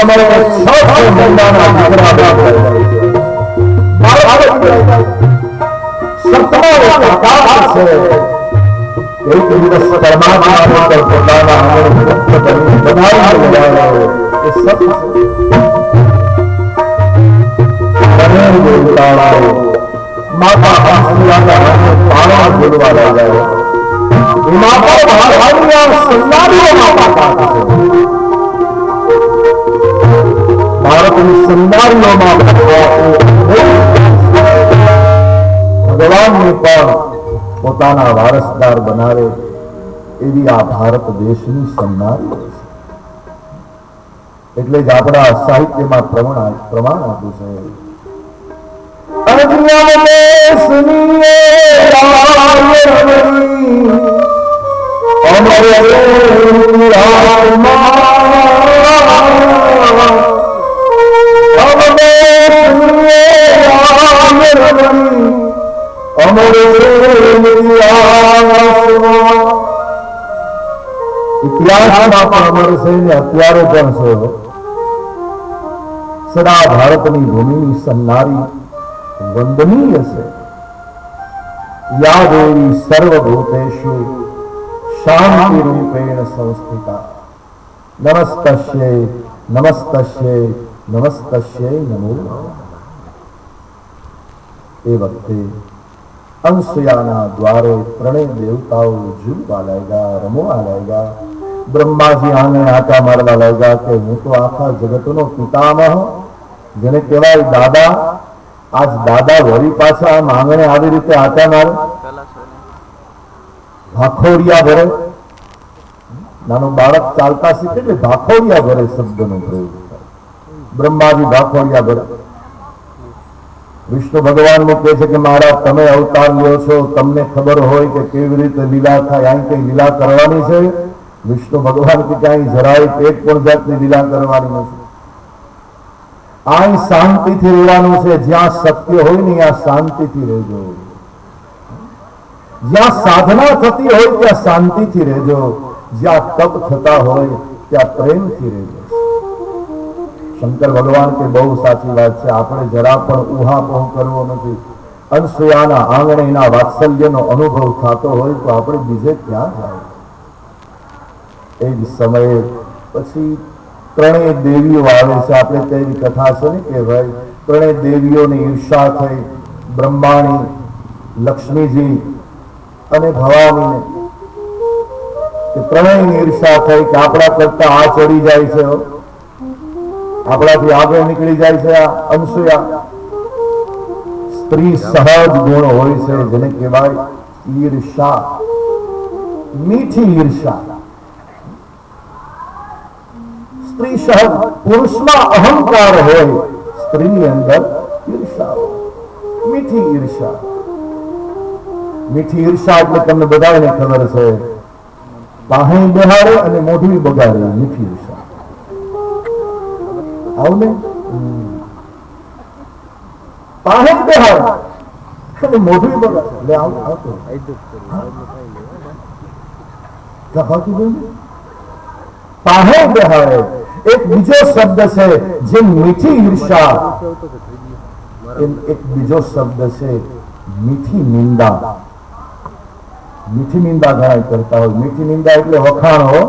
સમયે 6 મહિનાના દીકરા એક દિવસ પરમાત્મા પર પોતાના આંગણે બનાવી લગાવ્યો. એ સત્ય માતા હંસલાના પાણા બોલવા લાગ્યા. એમાં પણ ભારતના સંદારીઓમાં તાકાત છે. ભારતની સંદારીઓમાં ભગવાનને પણ પોતાના વારસદાર બનાવે એવી આ ભારત દેશની સંદારીઓ છે. એટલે જ આપણા સાહિત્યમાં પ્રમાણ આપ્યું છે. ઇતિહાસમાં પણ અમર છે ને અત્યારે પણ છે. સદા ભારતની ભૂમિની સન્નારી વંદનીય છે. યા દેવી સર્વભૂતેષુ શાંતિ રૂપેણ સંસ્થિતા નમસ્તસ્યૈ નમસ્તસ્યૈ નમસ્તસ્યૈ નમો નમઃ. એ વખતે અંસુયાના દ્વારે ત્રણેય દેવતાઓ ઝૂલવા લાગ્યા, રમવા લાગ્યા. બ્રહ્માજી આંગણે આટા મારવા લાગ્યા કે હું તો આખા જગતનો પિતામહ, જેને કહેવાય દાદા. આજ દાદા વળી પાછા આમ આંગણે આવી રીતે આટા મારે, ભાખોડિયા ભરે. નાનું બાળક ચાલતા શીખે એટલે ભાખોડિયા ભરે શબ્દનો પ્રયોગ થાય. બ્રહ્માજી ભાખોડિયા ભરે. વિષ્ણુ ભગવાન ને કહે છે કે મહારાજ તમે અવતાર લ્યો છો, તમને ખબર હોય કે કેવી રીતે લીલા થાય, અહીં કઈ લીલા કરવાની છે? વિષ્ણુ ભગવાન કે ક્યાંય જરાય એક પણ જાતની લીલા કરવાની નથી. અહીં શાંતિથી રહેવાનું છે. જ્યાં સત્ય હોય ને ત્યાં શાંતિથી રહેજો. જ્યાં સાધના થતી હોય ત્યાં શાંતિથી રહેજો. જ્યાં તપ થતા હોય ત્યાં પ્રેમથી રહેજો. શંકર ભગવાન કે બહુ સાચી વાત છે. આપણે જરા પણ ઉહાપોહ કરવો નથી. અનસુયાના આંગણેના વાત્સલ્યનો અનુભવ થતો હોય તો આપણે બીજે ક્યાં જાય? એ જ સમયે પછી ત્રણેય દેવીઓ આવે છે. આપણે તેની કથા છે ને કે ભાઈ ત્રણેય દેવીઓની ઈર્ષા થઈ. બ્રહ્માણી, લક્ષ્મીજી અને ભવાનીને ત્રણેયની ઈર્ષા થઈ કે આપણા કરતા આ ચડી જાય છે, આપણાથી આગળ નીકળી જાય છે. આ અનસુયા સ્ત્રી સહજ ગુણ હોય છે, જેને કહેવાય ઈર્ષા, મીઠી ઈર્ષા. સ્ત્રી સહજ, પુરુષમાં અહંકાર હોય, સ્ત્રીની અંદર ઈર્ષા હોય, મીઠી ઈર્ષા. મીઠી ઈર્ષા એટલે તમને બધાને ખબર છે, પાહે બહારે અને મોઢું બગાડે. મીઠી ઈર્ષા આવને પાહે બહારે અને મોઢું બગાડે. લે આવતો પાહે બહારે એક બીજો શબ્દ છે જે મીઠી ઈર્ષા. એક બીજો શબ્દ છે મીઠી નિંદા. મીઠી નિંદા ઘણા કરતા હોય. મીઠી નિંદા એટલે વખાણ હો.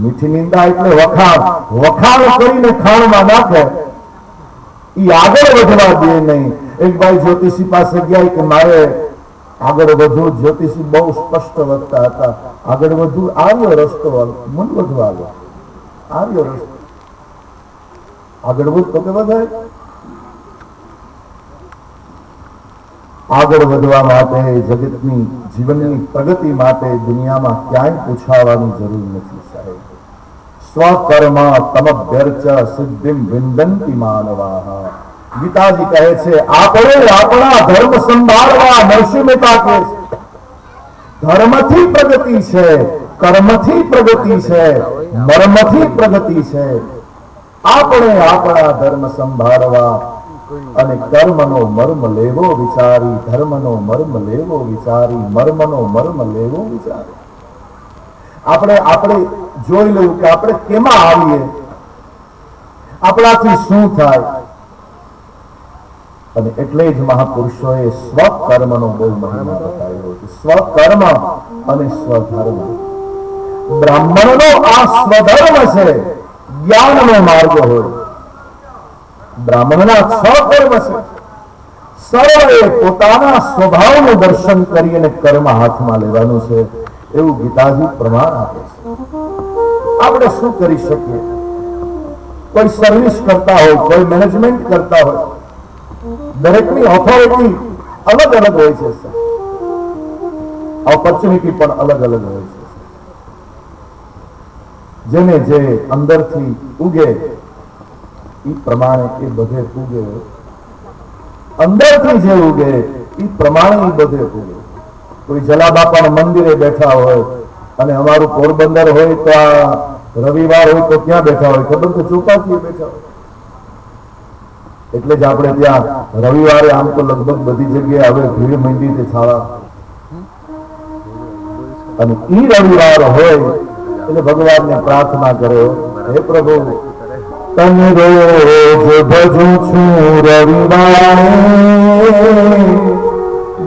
મીઠી નિંદા એટલે વખાણ. વખાણ કરીને ખાણમાં નાખે, એ આગળ વધવા દે નહીં. એક ભાઈ જ્યોતિષી પાસે ગયા કે મારે આગળ વધવું. જ્યોતિષી બહુ સ્પષ્ટ વધતા હતા. આગળ વધવું, આવ્યો રસ્તો, મન વધવા આવ્યો, આવ્યો રસ્તો. આગળ વધુ તો કે વધારે. આગળ વધવા માટે, જગતની જીવનની પ્રગતિ માટે દુનિયામાં ક્યાંય પૂછાવાની જરૂર નથી સાહેબ. સ્વકર્મ તમભ્યર્ચ સિદ્ધિમ વિંદંતિ માનવાહ. ગીતાજી કહે છે આપણે આપણા ધર્મ સંભાળવા. નરસિંહ મહેતા કહે છે ધર્મથી પ્રગતિ છે, કર્મથી પ્રગતિ છે, મર્મથી પ્રગતિ છે. આપણે આપણા ધર્મ સંભાળવા અને કર્મનો મર્મ લેવો વિચારી, ધર્મનો મર્મ લેવો વિચારી, મર્મનો મર્મ લેવો વિચારી. આપણે જોઈ લેવું કે આપણે કેમાં આવીએ. આપણાથી શું થાય? અને એટલે જ મહાપુરુષોએ સ્વકર્મનો બહુ મહિમા બતાવ્યો છે. સ્વકર્મ અને સ્વધર્મ. બ્રાહ્મણનો આ સ્વધર્મ છે, જ્ઞાનનો માર્ગ હોય. બ્રાહ્મણના છ કર્મ છે. સર્વે પોતાના સ્વભાવનું દર્શન કરી અને કર્મ હાથમાં લેવાનું છે, એવું ગીતાજી પ્રમાણ આપે છે. આપણે શું કરી શકીએ? કોઈ સર્વિસ કરતા હોય, કોઈ મેનેજમેન્ટ કરતા હોય, દરેકની ઓથોરિટી અલગ અલગ હોય છે, ઓપોર્ચ્યુનિટી પણ અલગ અલગ હોય છે. જેને જે અંદરથી ઉગે એ પ્રમાણે એ બધે ઉગે. અંદરથી જે ઉગે એ પ્રમાણે એ બધે ઉગે. કોઈ જલાબાપાના મંદિરે બેઠા હોય અને અમારું પોરબંદર હોય તો આ રવિવાર હોય તો ક્યાં બેઠા હોય? ખબર તો ચોપાટીએ બેઠા હોય. એટલે જ આપણે ત્યાં રવિવારે આમ તો લગભગ બધી જગ્યાએ હવે ભીડ મંડી તે થવા, અને ઈ રવિવાર હોય એટલે ભગવાનને પ્રાર્થના કરો, હે પ્રભુ તને રોજ ભજું છું રવિવારે,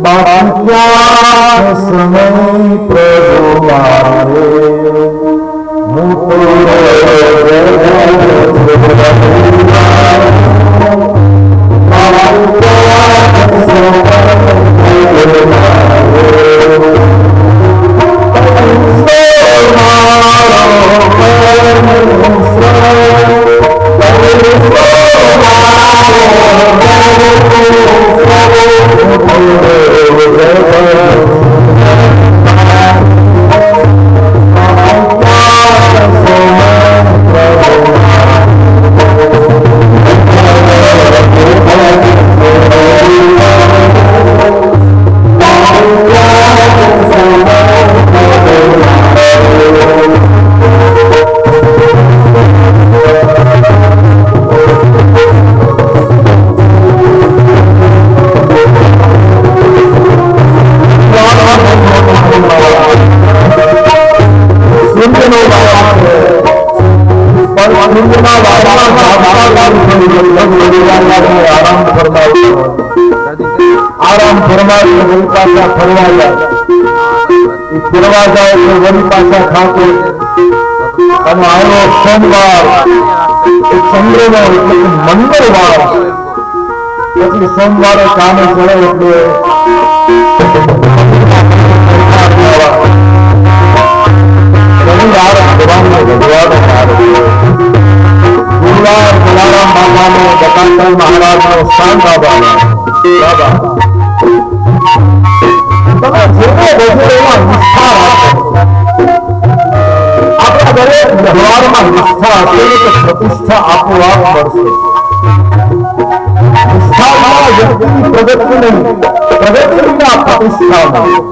બાકી સમય પ્રભુ મારે, હું તો આરામ ફરમાવી વળી પાછા ફરવા જાય. એ ફરવા જાય તો વળી પાછા ખાતે અને આવ્યો સોમવાર, એ ચંદ્રનો એટલે કે મંગળવાર, પછી સોમવારે કામે ચડે એટલે જલારામ બાબાનો, દત્તાત્રેય મહારાજનો, શાંત બાબાનો, તમે જેને બધું એમાં નિષ્ઠા રાખો. આપણા દરેક વ્યવહારમાં નિષ્ઠા હશે તો પ્રતિષ્ઠા આપોઆપ મળશે. નિષ્ઠા વિના વ્યક્તિની પ્રગતિ નહીં, પ્રગતિ વિના પ્રતિષ્ઠા નહીં.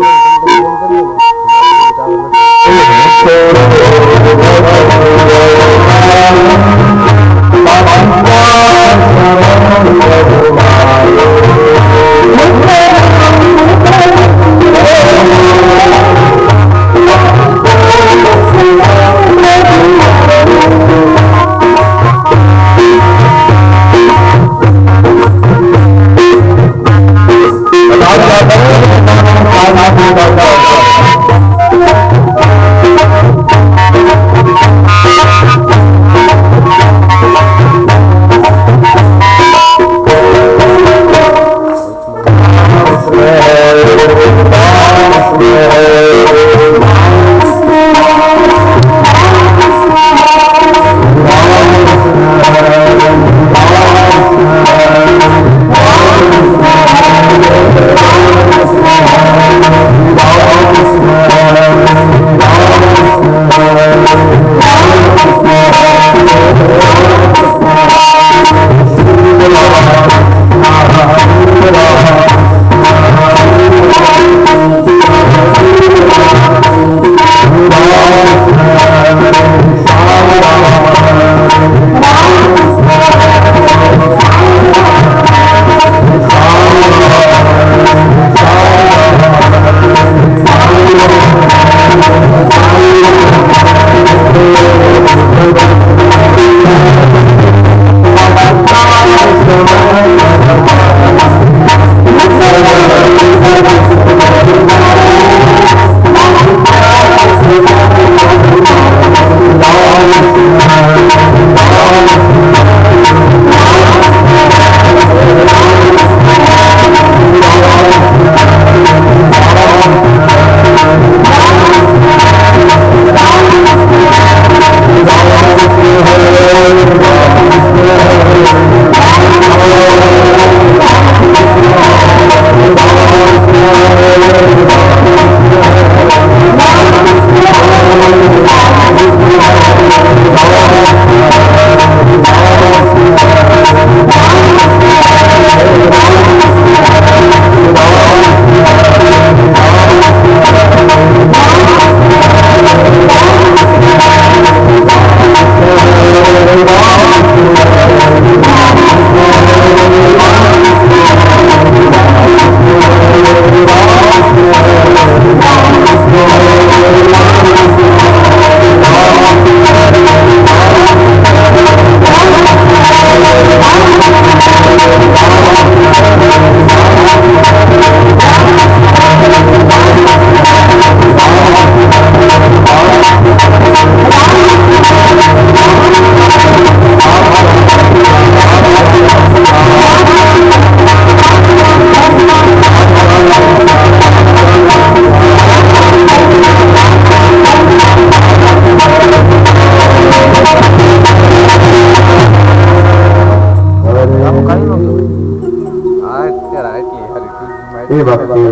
એ વખતે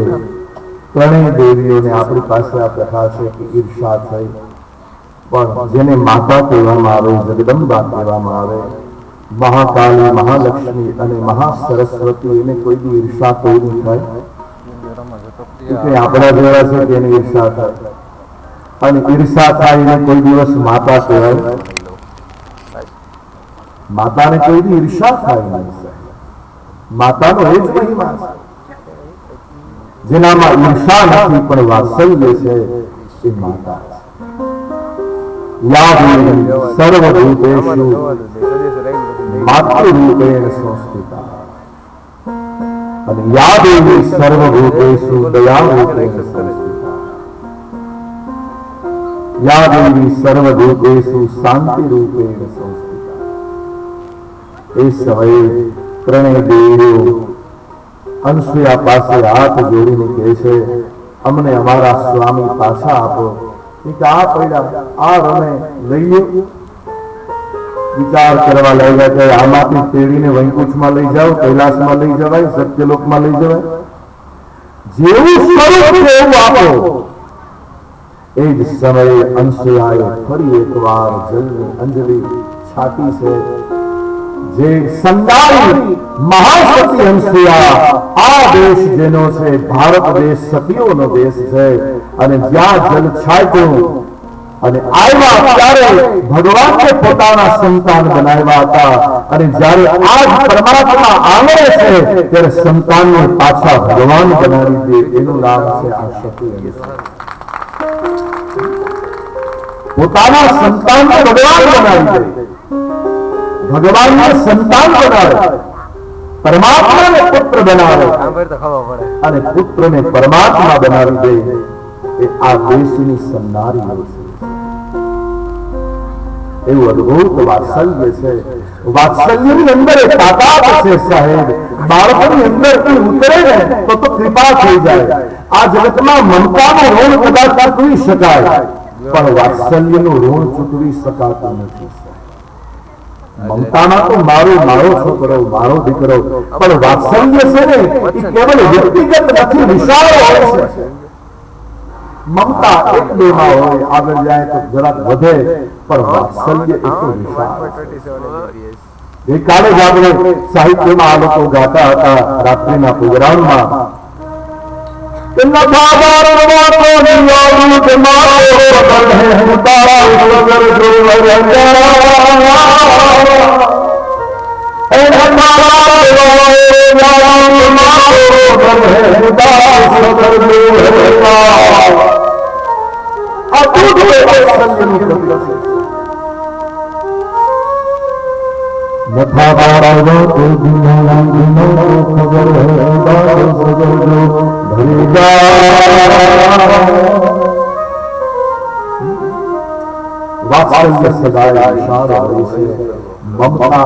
ત્રણેય દેવીઓને આપણી પાસે આ કથા છે કે ઈર્ષા થઈ, પણ જેને માતા કહેવામાં આવે, જગદંબા કહેવામાં આવે, મહાકાળી, મહાલક્ષ્મી અને મહાસરસ્વતી, એને કોઈ દી ઈર્ષા કોઈ નહીં થાય. આપણા જેવા છે કે એને ઈર્ષા થાય, અને ઈર્ષા થાય એને કોઈ દિવસ માતા કહેવાય. માતાને કોઈ દી ઈર્ષા થાય નહીં. માતાનો એ જ મહિમા છે. જેનામાં ઈર્ષા નથી પણ વાત્સલ્ય છે એ માતા છે. યા સર્વભૂતેષુ માતૃરૂપેણ સંસ્થિતા અને યા દેવી સર્વભૂતેષુ દયારૂપેણ સંસ્થિતા, યા દેવી સર્વભૂતેષુ શાંતિરૂપેણ સંસ્થિતા. એ સમયે ત્રણેય દેવીઓ અનસુયા પાસે હાથ જોડીને કહે છે, અમને અમારા સ્વામી પાછા આપો. આ પડ્યા, આ રમે લઈએ. વિચાર કરવા લાગ્યા કે આમાંથી પેઢીને વૈકુંઠમાં લઈ જાઓ, કૈલાસમાં લઈ જવાય, સત્યલોકમાં લઈ જવાય. જેવું સ્વરૂપ છે એવું આપો. એ જ સમયે અનસુયાએ ફરી એકવાર જલની અંજલિ છાટી છે. જે સંદારી મહાસતી અનસુયા, આ દેશ જેનો છે ભારત દેશ સતીઓનો દેશ છે, અને જ્યાં જલ છાટ્યું અને આવ્યા ત્યારે ભગવાનને પોતાના સંતાન બનાવ્યા હતા, અને જ્યારે આજ પરમાત્મા આવે છે ત્યારે સંતાનને પાછા ભગવાન બનાવી દે, એનું નામ છે આ સતી અનસુયા. પોતાના સંતાનને ભગવાન બનાવી દે, ભગવાનને સંતાન બનાવે, પરમાત્માને પુત્ર બનાવે અને પુત્રને પરમાત્મા બનાવી દે. એ આ દેશની સંનારીઓ છે. એવું અદભુત વાત્સલ્ય છે. વાત્સલ્યની અંદર એક તાકાત છે સાહેબ. બાળકોની અંદર ઉતરે ને તો કૃપા થઈ જાય. આ જગતમાં મમતાનું ઋણ કદાચ ચૂકવી શકાય, પણ વાત્સલ્યનું ઋણ ચૂકવી શકાતું નથી. મમતામાં તો મારો છોકરો, મારો દીકરો, પણ વાત્સલ્ય છે ને એ કેવળ વ્યક્તિગત નથી, વિશાળ હોય છે. મમતા એક બે માં હોય, આગળ જાય તો જરાક વધે, પણ વાત્સલ્ય એ તો વિશાળ. ગઈકાલે જ આપણે સાહિત્યમાં આ લોકો ગાતા હતા રાત્રિના પ્રોગ્રામમાં, कथा बारागो तो दुनिया दिनो को खबर है बारो सजो भरेगा वात्सल्य सदाय विशाल હોય છે મમતા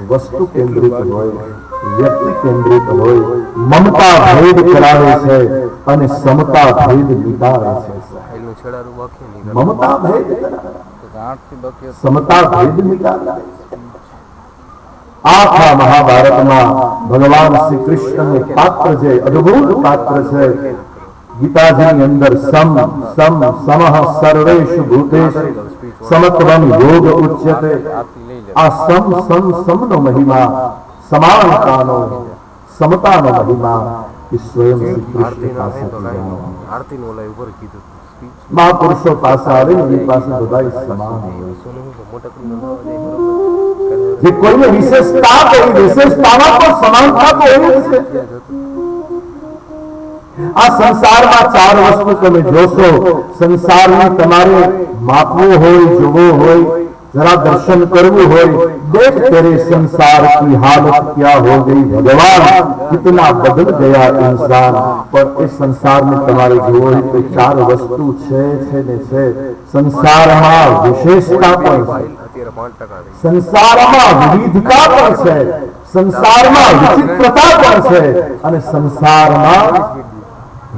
વસ્તુ કેન્દ્રિત હોય વ્યક્તિ કેન્દ્રિત હોય મમતા ભેદ કરાવે છે અને સમતા ભેદ મિટાવે છે મમતા ભેદ સમતા ભેદ મિટાવે આખા મહાભારતમાં ભગવાન શ્રી કૃષ્ણનું પાત્ર છે અદ્ભુત પાત્ર છે ગીતાજીની અંદર સમ સમ સમઃ સર્વેષુ ભૂતેષુ સમત્વમ યોગ ઉચ્યતે આ સમ સમ સમનો મહિમા સમાનતાનો સમતાનો મહિમા એ સ્વયં શ્રી કૃષ્ણ પાસે આરતી નો લઈ ઉપર કીધું મહાપુરુષો પાસે આવે એ પાસે બધા સમાન જે કોઈને વિશેષતા તો એ વિશેષતામાં પણ સમાનતા તો એવી છે આ સંસારમાં ચાર વસ્તુ તમે જોશો સંસારને તમારે માપવું હોય જોવું હોય जरा दर्शन करવું હોય देख तेरे संसार की हालत क्या हो गई भगवान कितना बदल गया इंसान पर इस संसार में तुम्हारे जो तो चार वस्तु छे ने छे संसार में विशेषता पर संसार में विविधता पर छे संसार में विचित्रता पर छे અને संसार में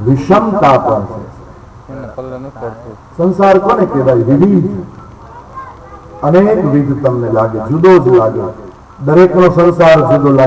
विषमता पर छे संसार कोने कहेवाय विविध अनेक विध तमने लागे जुदो ज लागे दरेक नो संसार जुदो लागे।